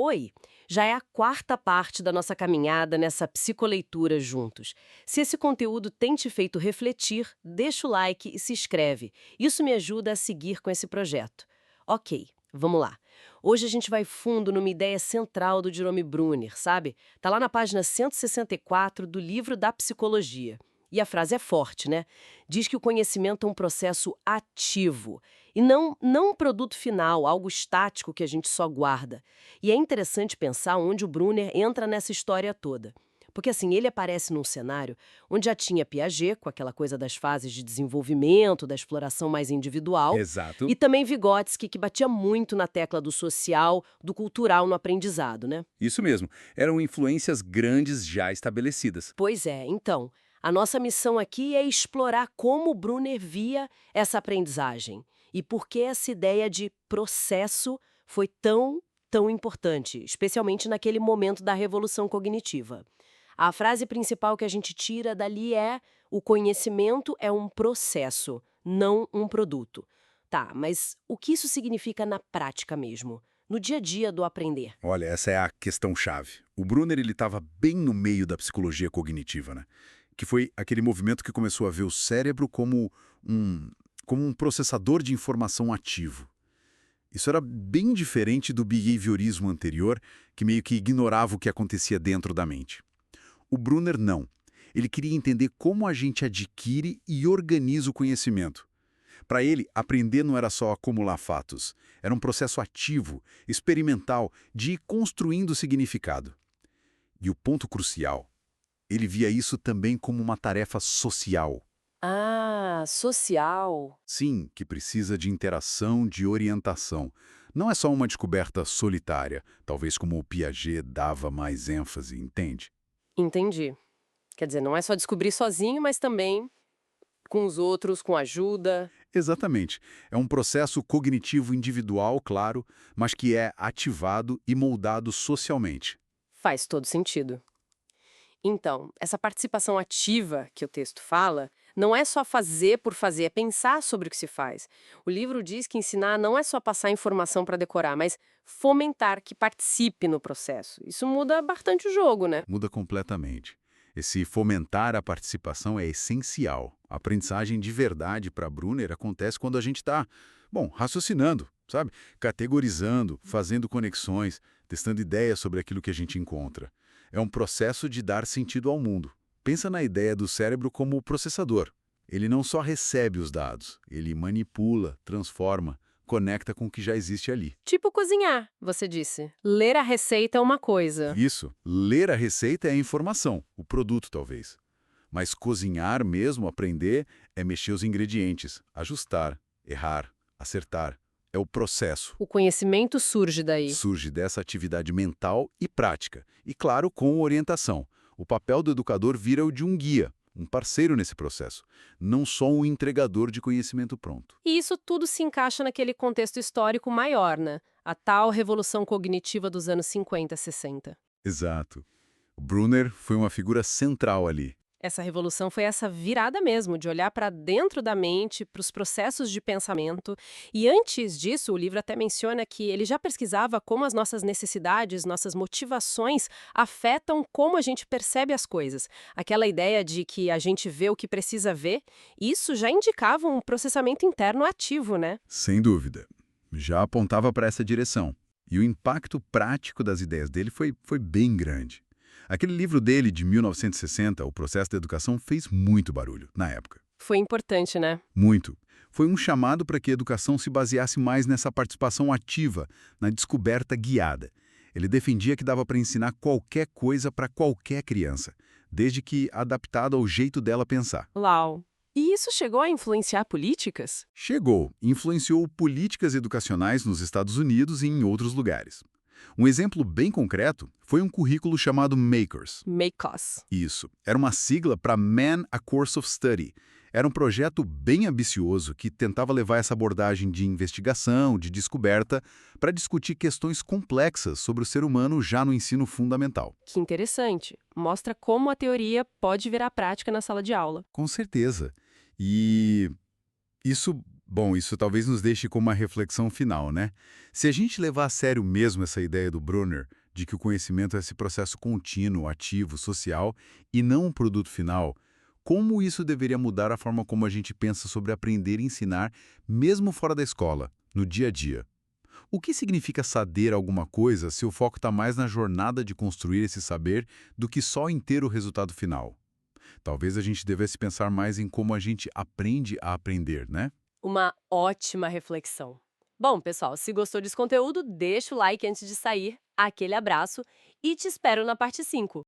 Oi, já é a quarta parte da nossa caminhada nessa psicoleitura juntos. Se esse conteúdo tem te feito refletir, deixa o like e se inscreve. Isso me ajuda a seguir com esse projeto. Ok, vamos lá. Hoje a gente vai fundo numa ideia central do Jerome Bruner, sabe? Tá lá na página 164 do livro da Psicologia. E a frase é forte, né? Diz que o conhecimento é um processo ativo e não um produto final, algo estático que a gente só guarda. E é interessante pensar onde o Brunner entra nessa história toda. Porque assim, ele aparece num cenário onde já tinha Piaget, com aquela coisa das fases de desenvolvimento, da exploração mais individual, e Exato. também Vygotsky, que batia muito na tecla do social, do cultural no aprendizado, né? Isso mesmo. Eram influências grandes já estabelecidas. Pois é, então, a nossa missão aqui é explorar como o Brunner via essa aprendizagem e por que essa ideia de processo foi tão importante, especialmente naquele momento da revolução cognitiva. A frase principal que a gente tira dali é: o conhecimento é um processo, não um produto. Tá, mas o que isso significa na prática mesmo, no dia a dia do aprender? Olha, essa é a questão-chave. O Brunner ele estava bem no meio da psicologia cognitiva, né? Que foi aquele movimento que começou a ver o cérebro um, como um processador de informação ativo. Isso era bem diferente do behaviorismo anterior, que meio que ignorava o que acontecia dentro da mente. O Brunner não. Ele queria entender como a gente adquire e organiza o conhecimento. Para ele, aprender não era só acumular fatos, era um processo ativo, experimental, de ir construindo significado. E o ponto crucial, ele via isso também como uma tarefa social. Ah, social. Sim, que precisa de interação, de orientação. Não é só uma descoberta solitária, talvez como o Piaget dava mais ênfase, entende? Entendi. Quer dizer, não é só descobrir sozinho, mas também com os outros, com ajuda. Exatamente. É um processo cognitivo individual, claro, mas que é ativado e moldado socialmente. Faz todo sentido. Então, essa participação ativa que o texto fala, não é só fazer por fazer, é pensar sobre o que se faz. O livro diz que ensinar não é só passar informação para decorar, mas fomentar que participe no processo. Isso muda bastante o jogo, né? Muda completamente. Esse fomentar a participação é essencial. A aprendizagem de verdade para Brunner acontece quando a gente está, bom, raciocinando, sabe? Categorizando, fazendo conexões, testando ideias sobre aquilo que a gente encontra. É um processo de dar sentido ao mundo. Pensa na ideia do cérebro como processador. Ele não só recebe os dados, ele manipula, transforma, conecta com o que já existe ali. Tipo cozinhar, você disse. Ler a receita é uma coisa. Isso, ler a receita é a informação, o produto talvez. Mas cozinhar mesmo, aprender, é mexer os ingredientes, ajustar, errar, acertar. É o processo. O conhecimento surge daí. Surge dessa atividade mental e prática. E claro, com orientação. O papel do educador vira o de um guia, um parceiro nesse processo, não só um entregador de conhecimento pronto. E isso tudo se encaixa naquele contexto histórico maior, né? A tal revolução cognitiva dos anos 50, 60. Exato. O Brunner foi uma figura central ali. Essa revolução foi essa virada mesmo, de olhar para dentro da mente, para os processos de pensamento. E antes disso, o livro até menciona que ele já pesquisava como as nossas necessidades, nossas motivações afetam como a gente percebe as coisas. Aquela ideia de que a gente vê o que precisa ver, isso já indicava um processamento interno ativo, né? Sem dúvida. Já apontava para essa direção. E o impacto prático das ideias dele foi bem grande. Aquele livro dele, de 1960, O Processo da Educação, fez muito barulho na época. Foi importante, né? Muito. Foi um chamado para que a educação se baseasse mais nessa participação ativa, na descoberta guiada. Ele defendia que dava para ensinar qualquer coisa para qualquer criança, desde que adaptada ao jeito dela pensar. Uau! E isso chegou a influenciar políticas? Chegou, influenciou políticas educacionais nos Estados Unidos e em outros lugares. Um exemplo bem concreto foi um currículo chamado MAKERS. Make-us. Isso, era uma sigla para Man a Course of Study. Era um projeto bem ambicioso que tentava levar essa abordagem de investigação, de descoberta, para discutir questões complexas sobre o ser humano já no ensino fundamental. Que interessante. Mostra como a teoria pode virar prática na sala de aula. Com certeza. E isso Bom, isso talvez nos deixe com uma reflexão final, né? Se a gente levar a sério mesmo essa ideia do Brunner, de que o conhecimento é esse processo contínuo, ativo, social, e não um produto final, como isso deveria mudar a forma como a gente pensa sobre aprender e ensinar, mesmo fora da escola, no dia a dia? O que significa saber alguma coisa se o foco está mais na jornada de construir esse saber do que só em ter o resultado final? Talvez a gente devesse pensar mais em como a gente aprende a aprender, né? Uma ótima reflexão. Bom, pessoal, se gostou desse conteúdo, deixa o like antes de sair, aquele abraço e te espero na parte 5.